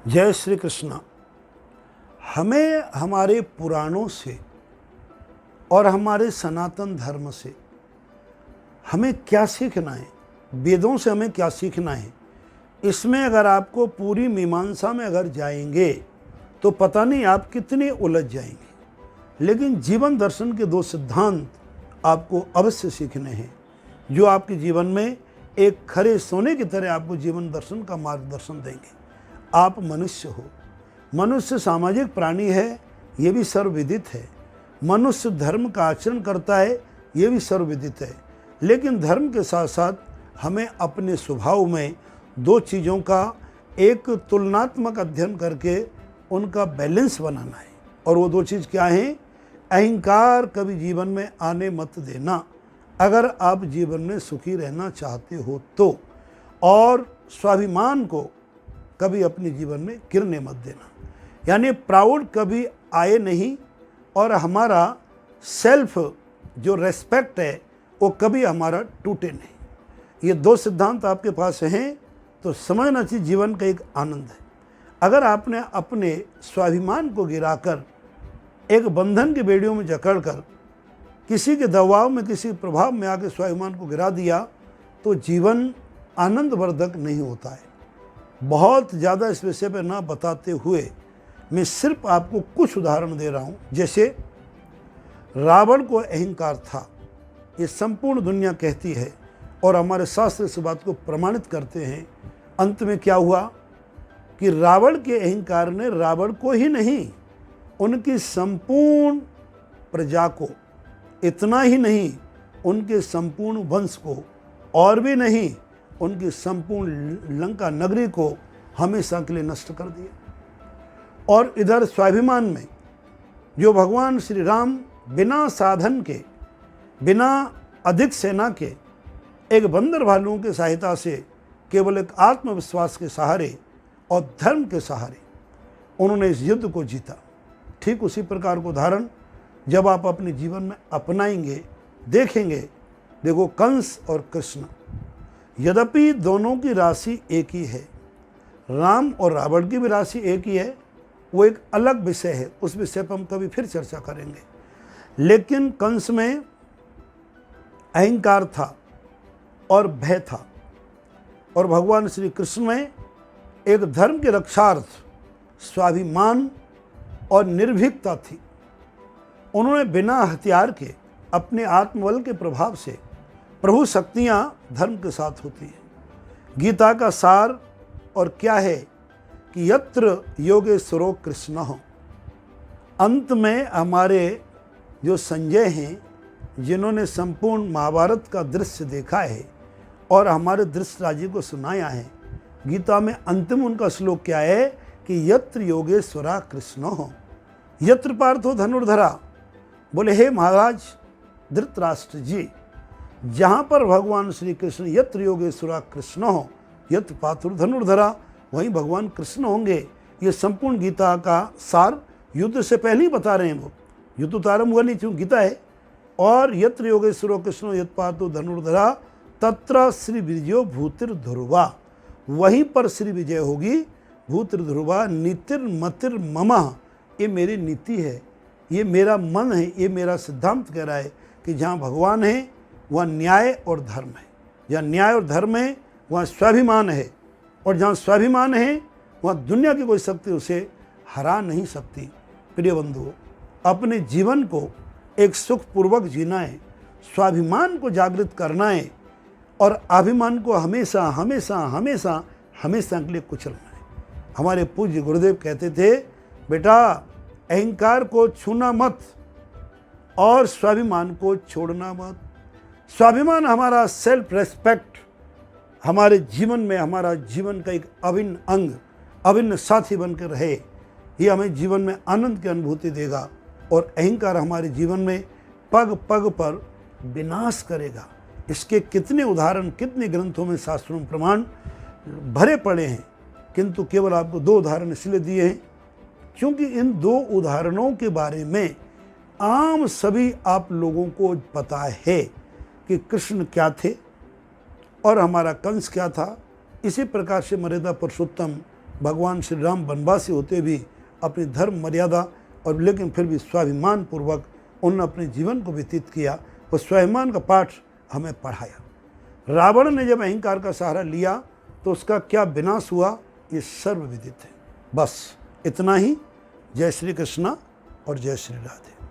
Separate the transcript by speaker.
Speaker 1: जय श्री कृष्ण। हमें हमारे पुराणों से और हमारे सनातन धर्म से हमें क्या सीखना है, वेदों से हमें क्या सीखना है, इसमें अगर आपको पूरी मीमांसा में अगर जाएंगे तो पता नहीं आप कितने उलझ जाएंगे। लेकिन जीवन दर्शन के दो सिद्धांत आपको अवश्य सीखने हैं जो आपके जीवन में एक खरे सोने की तरह आपको जीवन दर्शन का मार्गदर्शन देंगे। आप मनुष्य हो, मनुष्य सामाजिक प्राणी है, ये भी सर्वविदित है। मनुष्य धर्म का आचरण करता है, ये भी सर्वविदित है। लेकिन धर्म के साथ साथ हमें अपने स्वभाव में दो चीज़ों का एक तुलनात्मक अध्ययन करके उनका बैलेंस बनाना है। और वो दो चीज़ क्या हैं? अहंकार कभी जीवन में आने मत देना अगर आप जीवन में सुखी रहना चाहते हो तो, और स्वाभिमान को कभी अपने जीवन में गिरने मत देना। यानी प्राउड कभी आए नहीं और हमारा सेल्फ जो रेस्पेक्ट है वो कभी हमारा टूटे नहीं। ये दो सिद्धांत आपके पास हैं तो समझना चाहिए जीवन का एक आनंद है। अगर आपने अपने स्वाभिमान को गिराकर एक बंधन के बेड़ियों में जकड़कर किसी के दबाव में, किसी प्रभाव में आके स्वाभिमान को गिरा दिया तो जीवन आनंदवर्धक नहीं होता है। बहुत ज़्यादा इस विषय पर ना बताते हुए मैं सिर्फ आपको कुछ उदाहरण दे रहा हूँ। जैसे रावण को अहंकार था, ये संपूर्ण दुनिया कहती है और हमारे शास्त्र इस बात को प्रमाणित करते हैं। अंत में क्या हुआ कि रावण के अहंकार ने रावण को ही नहीं, उनकी संपूर्ण प्रजा को, इतना ही नहीं उनके संपूर्ण वंश को, और भी नहीं उनकी संपूर्ण लंका नगरी को हमेशा के लिए नष्ट कर दिया। और इधर स्वाभिमान में जो भगवान श्री राम बिना साधन के, बिना अधिक सेना के, एक बंदर भालुओं की सहायता से, केवल एक आत्मविश्वास के सहारे और धर्म के सहारे उन्होंने इस युद्ध को जीता। ठीक उसी प्रकार को उदाहरण जब आप अपने जीवन में अपनाएंगे, देखेंगे। देखो, कंस और कृष्ण, यद्यपि दोनों की राशि एक ही है, राम और रावण की भी राशि एक ही है, वो एक अलग विषय है, उस विषय पर हम कभी फिर चर्चा करेंगे। लेकिन कंस में अहंकार था और भय था, और भगवान श्री कृष्ण में एक धर्म के रक्षार्थ स्वाभिमान और निर्भीकता थी। उन्होंने बिना हथियार के, अपने आत्मबल के प्रभाव से, प्रभु शक्तियाँ धर्म के साथ होती हैं। गीता का सार और क्या है कि यत्र योगेश्वरो कृष्ण। अंत में हमारे जो संजय हैं, जिन्होंने संपूर्ण महाभारत का दृश्य देखा है और हमारे धृतराष्ट्र जी को सुनाया है, गीता में अंतिम उनका श्लोक क्या है कि यत्र योगेश्वरा कृष्ण, यत्र पार्थो धनुर्धरा। बोले, हे महाराज धृतराष्ट्र जी, जहाँ पर भगवान श्री कृष्ण यत्र योगेश्वरा कृष्ण हो, यत्र पार्थो धनुर्धरा, वहीं भगवान कृष्ण होंगे। ये संपूर्ण गीता का सार युद्ध से पहले ही बता रहे हैं। वो युद्ध तो आरंभ हुआ नहीं, क्यों गीता है। और यत्र योगेश्वरो कृष्ण यत्र पार्थो धनुर्धरा तत्र श्री विजयो भूतिर ध्रुवा, वहीं पर श्री विजय होगी। भूतिर ध्रुवा नीतिर मतिर मम, ये मेरी नीति है, ये मेरा मन है, ये मेरा सिद्धांत कह रहा है कि जहाँ भगवान है वहाँ न्याय और धर्म है। जहाँ न्याय और धर्म है वहाँ स्वाभिमान है, और जहाँ स्वाभिमान है वहाँ दुनिया की कोई शक्ति उसे हरा नहीं सकती। प्रिय बंधुओं, अपने जीवन को एक सुखपूर्वक जीना है, स्वाभिमान को जागृत करना है और अभिमान को हमेशा हमेशा हमेशा हमेशा के लिए कुचलना है। हमारे पूज्य गुरुदेव कहते थे, बेटा अहंकार को छूना मत और स्वाभिमान को छोड़ना मत। स्वाभिमान हमारा सेल्फ रेस्पेक्ट हमारे जीवन में, हमारा जीवन का एक अभिन्न अंग, अभिन्न साथी बनकर रहे। ये हमें जीवन में आनंद की अनुभूति देगा। और अहंकार हमारे जीवन में पग पग पर विनाश करेगा। इसके कितने उदाहरण, कितने ग्रंथों में, शास्त्रों में प्रमाण भरे पड़े हैं, किंतु केवल आपको दो उदाहरण इसलिए दिए हैं क्योंकि इन दो उदाहरणों के बारे में आम सभी आप लोगों को पता है कि कृष्ण क्या थे और हमारा कंस क्या था। इसी प्रकार से मर्यादा पुरुषोत्तम भगवान श्री राम वनवासी होते भी अपनी धर्म मर्यादा और लेकिन फिर भी स्वाभिमान पूर्वक उन्होंने अपने जीवन को व्यतीत किया। वो स्वाभिमान का पाठ हमें पढ़ाया। रावण ने जब अहंकार का सहारा लिया तो उसका क्या विनाश हुआ ये सर्वविदित है। बस इतना ही। जय श्री कृष्णा और जय श्री राधे।